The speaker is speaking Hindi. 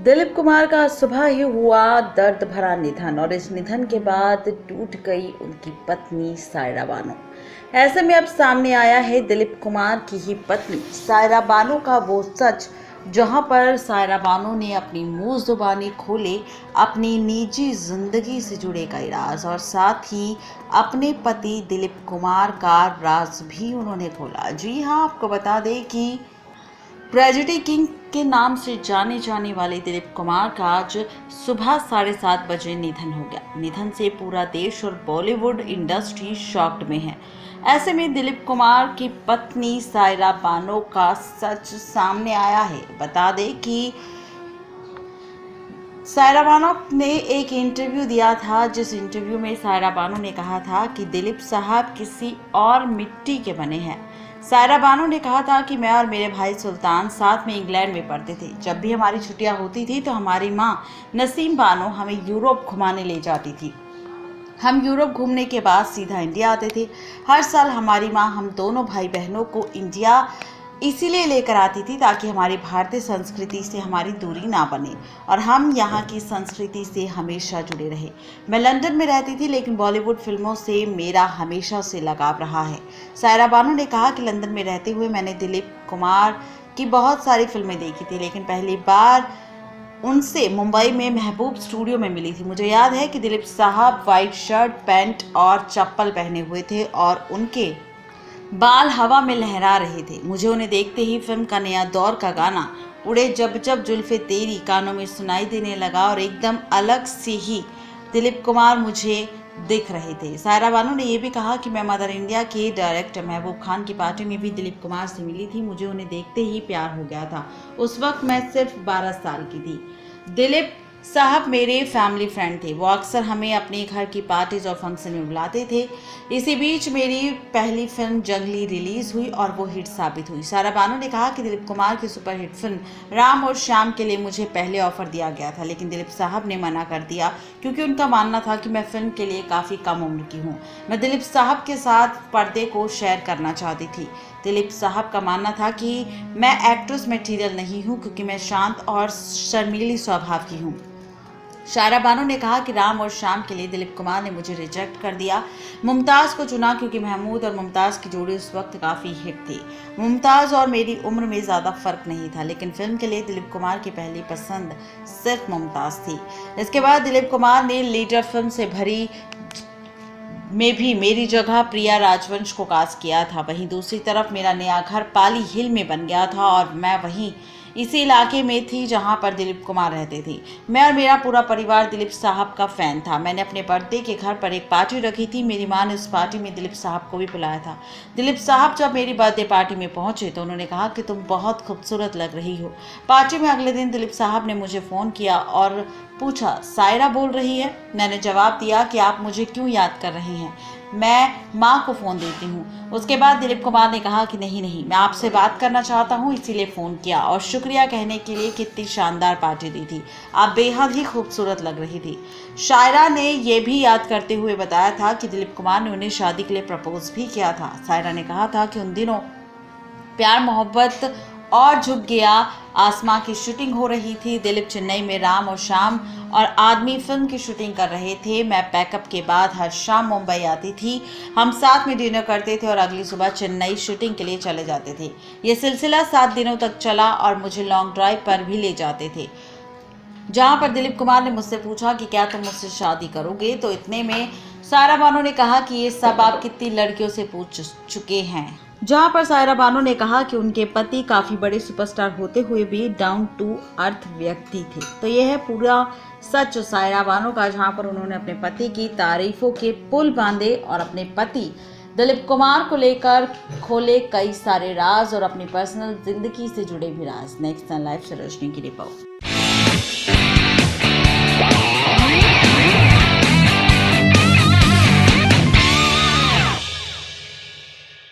दिलीप कुमार का सुबह ही हुआ दर्द भरा निधन और इस निधन के बाद टूट गई उनकी पत्नी सायरा बानो। ऐसे में अब सामने आया है दिलीप कुमार की ही पत्नी सायरा बानो का वो सच, जहां पर सायरा बानो ने अपनी मुंह जुबानी खोले अपनी निजी जिंदगी से जुड़े कई राज और साथ ही अपने पति दिलीप कुमार का राज भी उन्होंने खोला। जी हाँ, आपको बता दें कि ट्रेजेडी किंग के नाम से जाने जाने वाले दिलीप कुमार का आज सुबह 7:30 बजे निधन हो गया। निधन से पूरा देश और बॉलीवुड इंडस्ट्री शॉक्ड में है। ऐसे में दिलीप कुमार की पत्नी सायरा बानो का सच सामने आया है। बता दें कि सायरा बानो ने एक इंटरव्यू दिया था, जिस इंटरव्यू में सायरा बानो ने कहा था कि दिलीप साहब किसी और मिट्टी के बने हैं। सायरा बानो ने कहा था कि मैं और मेरे भाई सुल्तान साथ में इंग्लैंड में पढ़ते थे। जब भी हमारी छुट्टियां होती थी तो हमारी माँ नसीम बानो हमें यूरोप घुमाने ले जाती थी। हम यूरोप घूमने के बाद सीधा इंडिया आते थे। हर साल हमारी माँ हम दोनों भाई बहनों को इंडिया इसीलिए लेकर आती थी ताकि हमारी भारतीय संस्कृति से हमारी दूरी ना बने और हम यहाँ की संस्कृति से हमेशा जुड़े रहे। मैं लंदन में रहती थी, लेकिन बॉलीवुड फिल्मों से मेरा हमेशा से लगाव रहा है। सायरा बानो ने कहा कि लंदन में रहते हुए मैंने दिलीप कुमार की बहुत सारी फिल्में देखी थी, लेकिन पहली बार उनसे मुंबई में महबूब स्टूडियो में मिली थी। मुझे याद है कि दिलीप साहब वाइट शर्ट, पैंट और चप्पल पहने हुए थे और उनके बाल हवा में लहरा रहे थे। मुझे उन्हें देखते ही फिल्म का नया दौर का गाना उड़े जब जब जुल्फे तेरी कानों में सुनाई देने लगा और एकदम अलग से ही दिलीप कुमार मुझे दिख रहे थे। सायरा बानो ने यह भी कहा कि मैं मदर इंडिया के डायरेक्टर महबूब खान की पार्टी में भी दिलीप कुमार से मिली थी। मुझे उन्हें देखते ही प्यार हो गया था। उस वक्त मैं सिर्फ 12 साल की थी। दिलीप साहब मेरे फैमिली फ्रेंड थे। वो अक्सर हमें अपने घर की पार्टीज और फंक्शन में बुलाते थे। इसी बीच मेरी पहली फिल्म जंगली रिलीज हुई और वो हिट साबित हुई। सायरा बानो ने कहा कि दिलीप कुमार की सुपरहिट फिल्म राम और श्याम के लिए मुझे पहले ऑफर दिया गया था, लेकिन दिलीप साहब ने मना कर दिया क्योंकि उनका मानना था कि मैं फिल्म के लिए काफ़ी कम उम्र की हूँ। मैं दिलीप साहब के साथ पर्दे को शेयर करना चाहती थी। दिलीप साहब का मानना था कि मैं एक्ट्रेस मटेरियल नहीं हूँ क्योंकि मैं शांत और शर्मीली स्वभाव की हूँ। सायरा बानो ने कहा कि राम और श्याम के लिए दिलीप कुमार ने मुझे रिजेक्ट कर दिया। मुमताज़ को चुना क्योंकि महमूद और मुमताज़ की जोड़ी उस वक्त काफ़ी हिट थी। मुमताज़ और मेरी उम्र में ज़्यादा फर्क नहीं था, लेकिन फिल्म के लिए दिलीप कुमार की पहली पसंद सिर्फ मुमताज़ थी। इसके बाद दिलीप कुमार ने लीडर फिल्म से भरी में भी मेरी जगह प्रिया राजवंश को कास्ट किया था। वहीं दूसरी तरफ मेरा नया घर पाली हिल में बन गया था और मैं वहीं इसी इलाके में थी जहां पर दिलीप कुमार रहते थे। मैं और मेरा पूरा परिवार दिलीप साहब का फ़ैन था। मैंने अपने बर्थडे के घर पर एक पार्टी रखी थी। मेरी माँ ने उस पार्टी में दिलीप साहब को भी बुलाया था। दिलीप साहब जब मेरी बर्थडे पार्टी में पहुंचे तो उन्होंने कहा कि तुम बहुत खूबसूरत लग रही हो। पार्टी में अगले दिन दिलीप साहब ने मुझे फ़ोन किया और पूछा, सायरा बोल रही है? मैंने जवाब दिया कि आप मुझे क्यों याद कर रहे हैं, मैं माँ को फ़ोन देती हूँ। उसके बाद दिलीप कुमार ने कहा कि नहीं, मैं आपसे बात करना चाहता हूँ, इसीलिए फ़ोन किया और शुक्रिया कहने के लिए कितनी शानदार पार्टी दी थी, आप बेहद ही खूबसूरत लग रही थी। सायरा ने यह भी याद करते हुए बताया था कि दिलीप कुमार ने उन्हें शादी के लिए प्रपोज भी किया था। सायरा ने कहा था कि उन दिनों प्यार मोहब्बत और झुक गया आसमां की शूटिंग हो रही थी। दिलीप चेन्नई में राम और श्याम और आदमी फिल्म की शूटिंग कर रहे थे। मैं पैकअप के बाद हर शाम मुंबई आती थी। हम साथ में डिनर करते थे और अगली सुबह चेन्नई शूटिंग के लिए चले जाते थे। ये सिलसिला 7 दिनों तक चला और मुझे लॉन्ग ड्राइव पर भी ले जाते थे, जहां पर दिलीप कुमार ने मुझसे पूछा कि क्या तुम मुझसे शादी करोगे। तो इतने में सायरा बानो ने कहा कि ये सब आप कितनी लड़कियों से पूछ चुके हैं। जहां पर सायरा बानो ने कहा कि उनके पति काफी बड़े सुपरस्टार होते हुए भी डाउन टू अर्थ व्यक्ति थे। तो यह है पूरा सच सायरा बानो का, जहां पर उन्होंने अपने पति की तारीफों के पुल बांधे और अपने पति दिलीप कुमार को लेकर खोले कई सारे राज और अपनी पर्सनल जिंदगी से जुड़े भी राज। नेक्स्ट लाइव से रोशनी की रिपोर्ट।